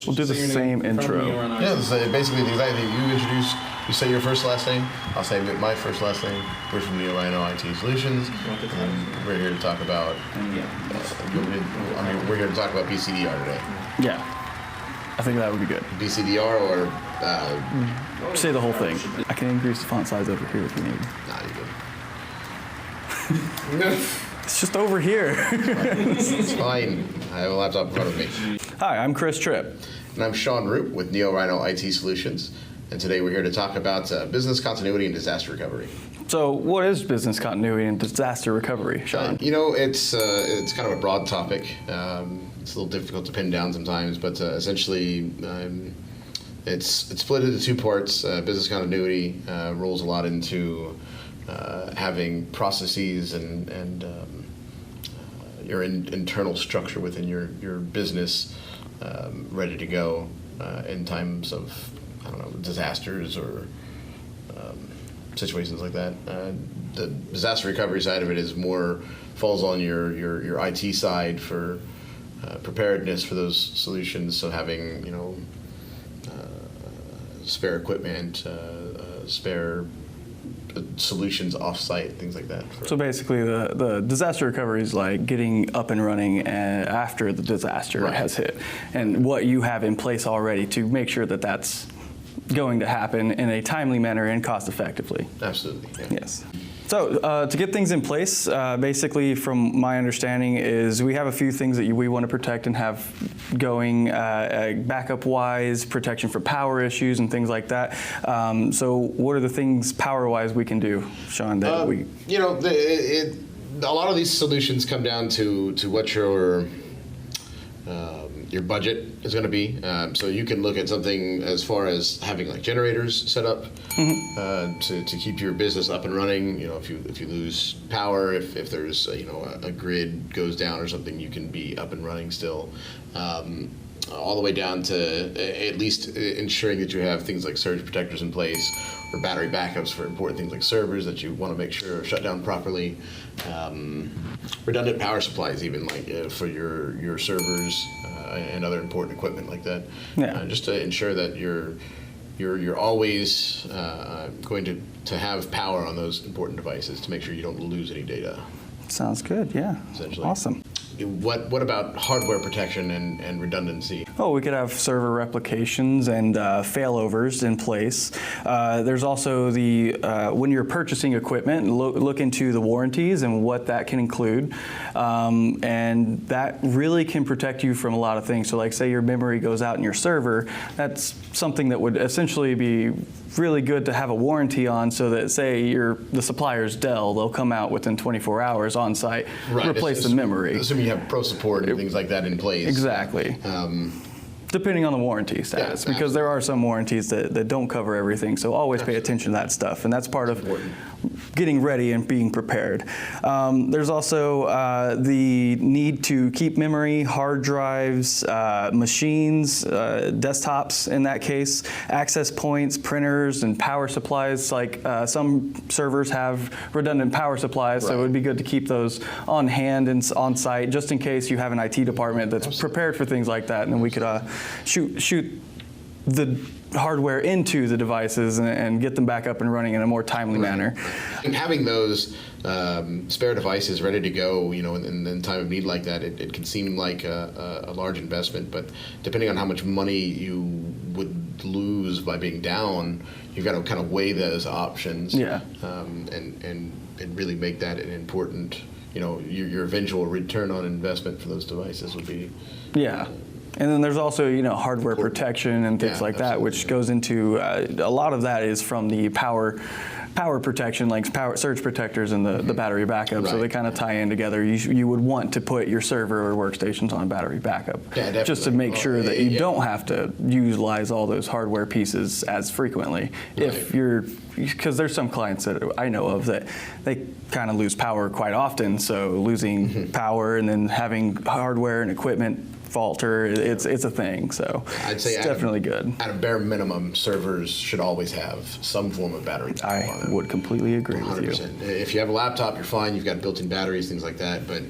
We'll do the same intro. Yeah, basically the exact thing. You introduce, you say your first last name, I'll say my first last name. We're from neoRhino IT Solutions, and we're here to talk about, we're here to talk about BCDR today. Yeah, I think that would be good. BCDR or... Say the whole thing. I can increase the font size over here if you need. Nah, you good. It's just over here. It's fine. I have a laptop in front of me. Hi, I'm Chris Tripp. And I'm Sean Root with neoRhino IT Solutions. And today we're here to talk about business continuity and disaster recovery. So what is business continuity and disaster recovery, Sean? It's kind of a broad topic. It's a little difficult to pin down sometimes, but essentially it's split into two parts. Business continuity rolls a lot into having processes and your internal structure within your business ready to go in times of, disasters or situations like that. The disaster recovery side of it is more falls on your IT side for preparedness for those solutions. So having spare equipment, spare solutions off-site, things like that. So basically the disaster recovery is like getting up and running after the disaster has hit, and what you have in place already to make sure that that's going to happen in a timely manner and cost effectively. Absolutely. Yeah. Yes. So to get things in place, basically from my understanding is we have a few things that we want to protect and have going backup-wise, protection for power issues and things like that. So what are the things power-wise we can do, Sean, that we... a lot of these solutions come down to what your budget is going to be. So you can look at something as far as having like generators set up to keep your business up and running. If you lose power, if there's a grid goes down or something, you can be up and running still. All the way down to at least ensuring that you have things like surge protectors in place or battery backups for important things like servers that you want to make sure are shut down properly. Redundant power supplies even for your servers and other important equipment like that. Yeah. Just to ensure that you're always going to have power on those important devices to make sure you don't lose any data. Sounds good, yeah. Essentially. Awesome. What about hardware protection and redundancy? Oh, we could have server replications and failovers in place. There's also the when you're purchasing equipment, look into the warranties and what that can include, and that really can protect you from a lot of things. So, like, say your memory goes out in your server, that's something that would essentially be really good to have a warranty on, so that say the supplier's Dell, they'll come out within 24 hours on site, replace the memory. Assuming you have pro support and things like that in place. Exactly. Depending on the warranty status, because there are some warranties that don't cover everything, so always pay attention to that stuff, and that's part of getting ready and being prepared. There's also the need to keep memory, hard drives, machines, desktops in that case, access points, printers, and power supplies. Like some servers have redundant power supplies, so it would be good to keep those on hand and on site, just in case you have an IT department that's prepared for things like that, and then we could shoot the hardware into the devices and get them back up and running in a more timely manner. And having those spare devices ready to go, in time of need like that, it can seem like a large investment, but depending on how much money you would lose by being down, you've got to kind of weigh those options. Yeah. And really make that an important, your eventual return on investment for those devices would be. Yeah. And then there's also, hardware protection and things like that, which goes into a lot of that is from the power protection, like surge protectors and the battery backup. So they kind of tie in together. You would want to put your server or workstations on battery backup, just to make sure that you don't have to utilize all those hardware pieces as frequently. Because there's some clients that I know of that they kind of lose power quite often. So losing power and then having hardware and equipment falter, it's a thing. So I'd say it's definitely good. At a bare minimum, servers should always have some form of battery. I would completely agree 100%. with you. If you have a laptop, you're fine. You've got built-in batteries, things like that. But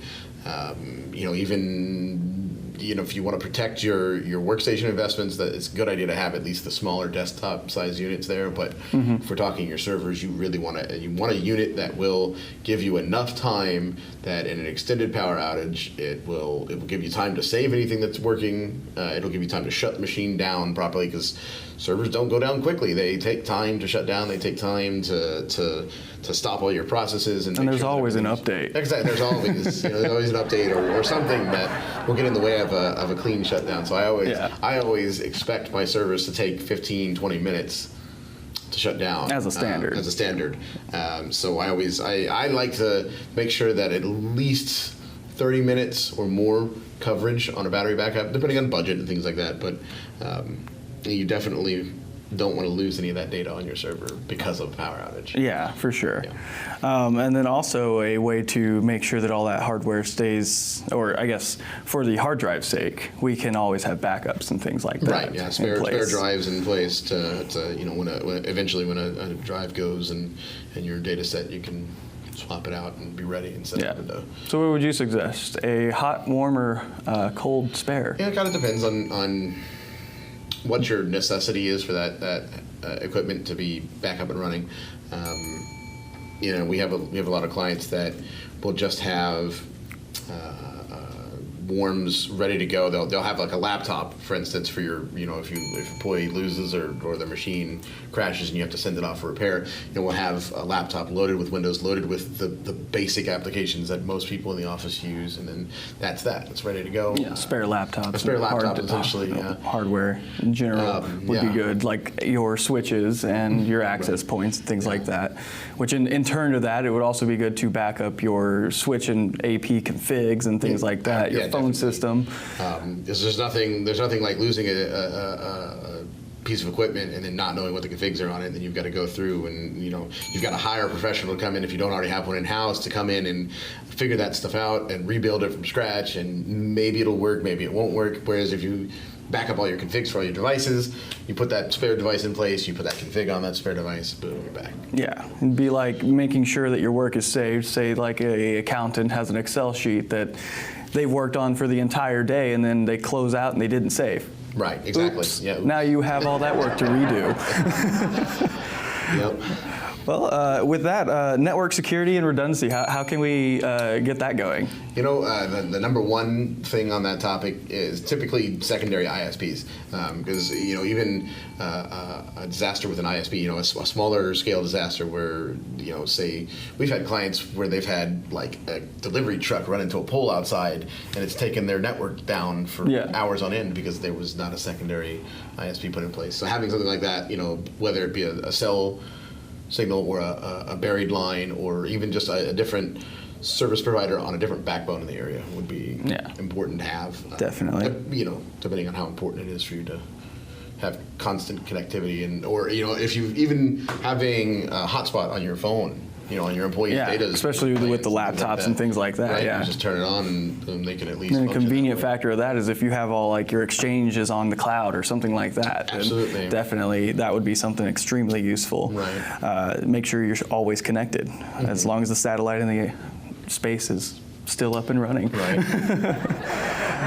even if you want to protect your workstation investments, that it's a good idea to have at least the smaller desktop size units there. But if we're talking your servers, you really want a unit that will give you enough time that in an extended power outage, it will give you time to save anything that's working. It'll give you time to shut the machine down properly, because servers don't go down quickly. They take time to shut down. They take time to stop all your processes. And there's always an update. Exactly. There's always an update or something that will get in the way of a clean shutdown. So I always expect my servers to take 15, 20 minutes to shut down as a standard. So I like to make sure that at least 30 minutes or more coverage on a battery backup, depending on budget and things like that. But you definitely don't want to lose any of that data on your server because of a power outage. Yeah, for sure. Yeah. And then also a way to make sure that all that hardware stays, or I guess for the hard drive's sake, we can always have backups and things like that. Right. Yeah. Spare drives in place to when a drive goes and your data set, you can swap it out and be ready and set it up. So what would you suggest? A hot, warm, or cold spare? Yeah, it kind of depends on what your necessity is for that equipment to be back up and running. We have a lot of clients that will just have warms ready to go. They'll have like a laptop, for instance, for your, if your employee loses or their machine crashes and you have to send it off for repair, we'll have a laptop loaded with Windows, loaded with the basic applications that most people in the office use, and then it's ready to go. Yeah, spare laptops. A spare laptop, essentially. Hardware in general would be good, like your switches and your access points and things like that. Which in turn to that, it would also be good to back up your switch and AP configs and things like that. Your phone system. There's nothing like losing a piece of equipment and then not knowing what the configs are on it. And then you've got to go through and you've got to hire a professional to come in if you don't already have one in house to come in and figure that stuff out and rebuild it from scratch. And maybe it'll work, maybe it won't work. Whereas if you back up all your configs for all your devices, you put that spare device in place, you put that config on that spare device, boom, you're back. Yeah, it'd be like making sure that your work is saved. Say like a accountant has an Excel sheet that they've worked on for the entire day and then they close out and they didn't save. Right, exactly. Oops. Yeah. Now you have all that work to redo. Yep. Well, with that, network security and redundancy, how can we get that going? The number one thing on that topic is typically secondary ISPs, because even a disaster with an ISP, a smaller scale disaster where say we've had clients where they've had like a delivery truck run into a pole outside and it's taken their network down for hours on end because there was not a secondary ISP put in place. So having something like that, whether it be a cell signal or a buried line or even just a different service provider on a different backbone in the area would be important to have. Definitely. Depending on how important it is for you to have constant connectivity or if you even having a hotspot on your phone, on your employees' data. Especially with the laptops and things like that. Right? Yeah. You just turn it on and they can at least. And the convenient factor of that is if you have all like your exchanges on the cloud or something like that. Absolutely. Definitely, that would be something extremely useful. Right. Make sure you're always connected, as long as the satellite in the space is still up and running. Right.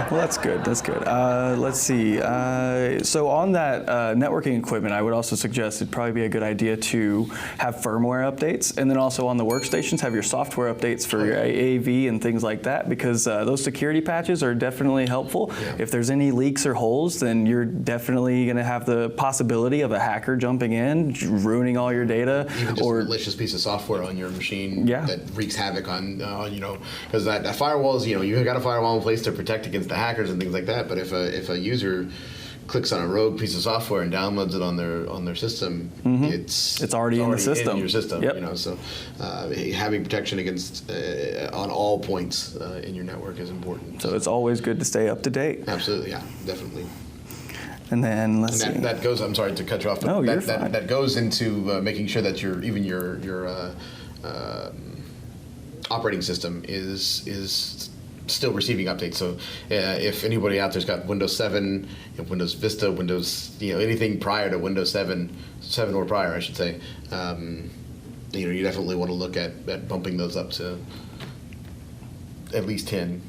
Well, that's good. That's good. Let's see. So on that networking equipment, I would also suggest it'd probably be a good idea to have firmware updates, and then also on the workstations have your software updates for your AAV and things like that, because those security patches are definitely helpful. Yeah. If there's any leaks or holes, then you're definitely going to have the possibility of a hacker jumping in, ruining all your data. Even just a malicious piece of software on your machine that wreaks havoc on, because that firewall is, you've got a firewall in place to protect against the hackers and things like that. But if a user clicks on a rogue piece of software and downloads it on their system, it's already in the system. In your system, Yep. So having protection against on all points in your network is important. So it's always good to stay up to date. Absolutely, yeah, definitely. And then let's see. That goes. I'm sorry to cut you off. But no, you're fine. That goes into making sure that your operating system is still receiving updates. So if anybody out there's got Windows 7, Windows Vista, Windows, anything prior to Windows 7 or prior, I should say, you definitely want to look at bumping those up to at least 10.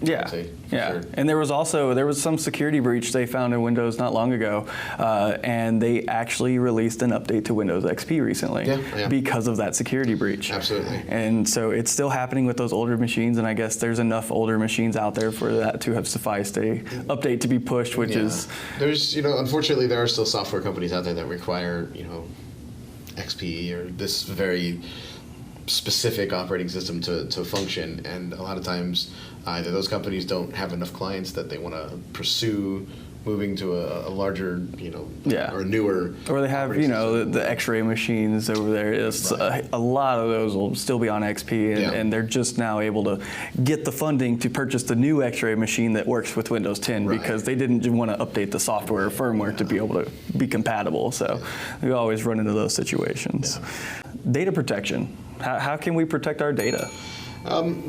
Yeah, I'd say, yeah. sure. And there was some security breach they found in Windows not long ago, and they actually released an update to Windows XP recently because of that security breach. Absolutely. And so it's still happening with those older machines, and I guess there's enough older machines out there for that to have sufficed a update to be pushed, which is... There's, unfortunately there are still software companies out there that require, XP or this very specific operating system to function, and a lot of times either those companies don't have enough clients that they want to pursue moving to a larger, or newer, or they have, the X-ray machines over there. It's a lot of those will still be on XP, and they're just now able to get the funding to purchase the new X-ray machine that works with Windows 10 because they didn't want to update the software or firmware to be able to be compatible. So we always run into those situations. Data protection. How can we protect our data?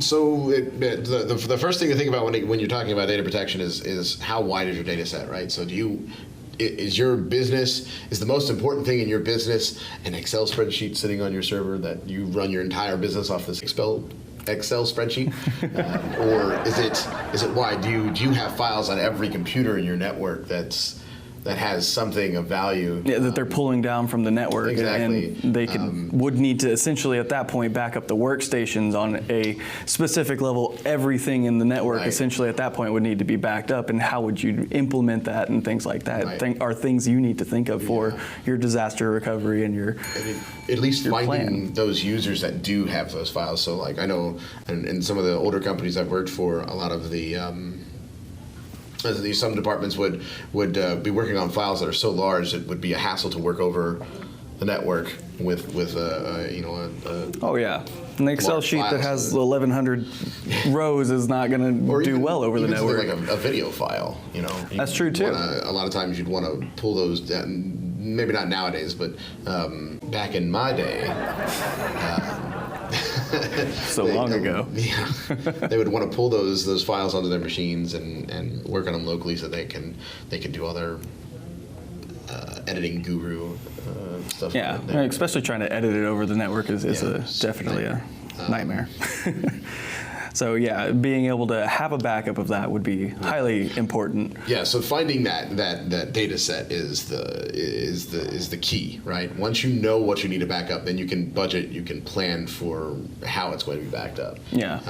So the first thing to think about when you're talking about data protection is how wide is your data set, right? So is the most important thing in your business an Excel spreadsheet sitting on your server that you run your entire business off this Excel spreadsheet, or is it wide? Do you have files on every computer in your network that has something of value? Yeah, that they're pulling down from the network. Exactly. And they would need to essentially at that point back up the workstations on a specific level. Everything in the network essentially at that point would need to be backed up, and how would you implement that and things like that are things you need to think of for your disaster recovery and your at least finding plan. Those users that do have those files. So like I know in some of the older companies I've worked for, a lot of the some departments would be working on files that are so large it would be a hassle to work over the network with an Excel sheet that has 1,100 rows is not going to do well over the network. Like a video file, That's true too. A lot of times you'd want to pull those down. Maybe not nowadays, but back in my day. So long ago. Yeah, they would want to pull those files onto their machines and work on them locally so they can do all their editing guru stuff. Yeah, especially trying to edit it over the network is definitely a nightmare. So yeah, being able to have a backup of that would be highly important. Yeah, so finding that data set is the key, right? Once you know what you need to back up, then you can budget, you can plan for how it's going to be backed up. Yeah.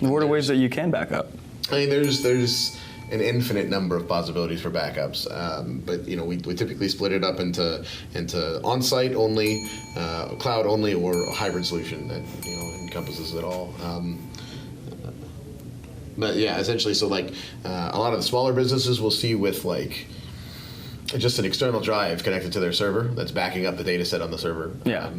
What are ways that you can back up? I mean, there's an infinite number of possibilities for backups, but we typically split it up into on-site only, cloud only, or a hybrid solution that encompasses it all. But yeah, essentially, so like a lot of the smaller businesses will see with like just an external drive connected to their server that's backing up the data set on the server. Yeah.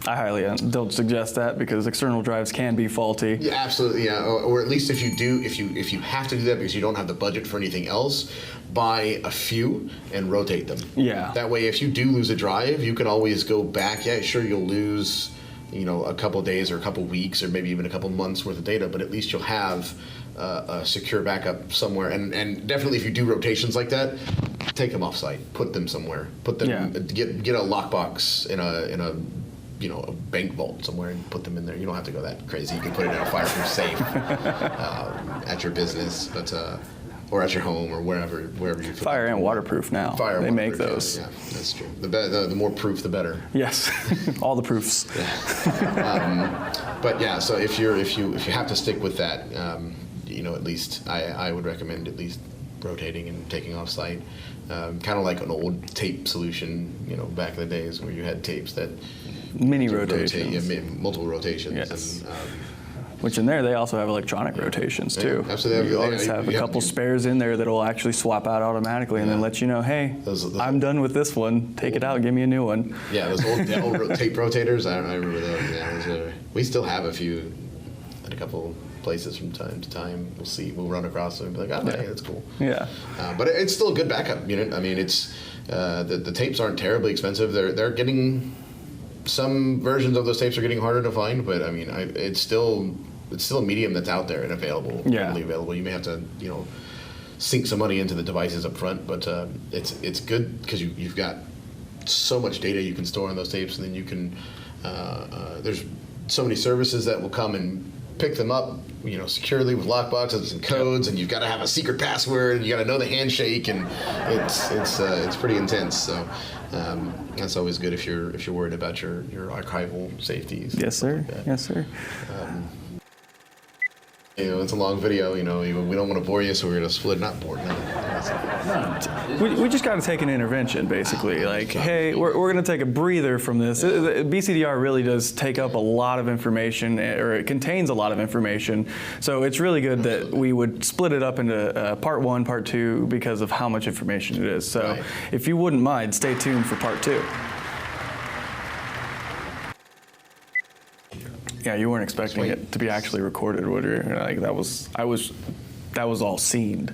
I highly don't suggest that because external drives can be faulty. Yeah, absolutely. Yeah, or at least if you have to do that because you don't have the budget for anything else, buy a few and rotate them. Yeah. That way, if you do lose a drive, you can always go back. Yeah, sure, you'll lose a couple days or a couple weeks or maybe even a couple months worth of data, but at least you'll have a secure backup somewhere. And definitely, if you do rotations like that, take them offsite, put them somewhere, get a lockbox in a bank vault somewhere and put them in there. You don't have to go that crazy. You can put it in a fireproof safe at your business, but or at your home or wherever you. Fire and waterproof now. They make those. Yeah, that's true. The more proof, the better. Yes, all the proofs. But yeah, so if you have to stick with that, at least I would recommend at least rotating and taking off site. Kind of like an old tape solution, back in the days where you had tapes that mini rotations, multiple rotations. Yes. And, which in there they also have electronic rotations too. Yeah, absolutely. You always have a couple spares in there that will actually swap out automatically and then let you know, hey, I'm done with this one. Take it out, give me a new one. Yeah, those old tape rotators. I remember those. Yeah, we still have a few at a couple places from time to time. We'll run across them and be like, oh, hey, that's cool. Yeah. But it's still a good backup unit. I mean, it's the tapes aren't terribly expensive. They're getting, some versions of those tapes are getting harder to find, but I mean, it's still a medium that's out there and available. Readily available. You may have to sink some money into the devices up front, but it's good because you've got so much data you can store on those tapes, and then you can there's so many services that will come and pick them up, securely with lockboxes and codes, and you've got to have a secret password, and you got to know the handshake, and it's pretty intense. So that's always good if you're worried about your archival safeties. Yes, sir. Like yes, sir. It's a long video. We don't want to bore you, so we're going to split. Not bored. We just got to take an intervention, basically. Hey, we're going to take a breather from this. BCDR really does take up a lot of information, or it contains a lot of information. So it's really good that we would split it up into part 1, part 2, because of how much information it is. So if you wouldn't mind, stay tuned for part 2. Yeah, you weren't expecting it to be actually recorded, would you? That was all scened.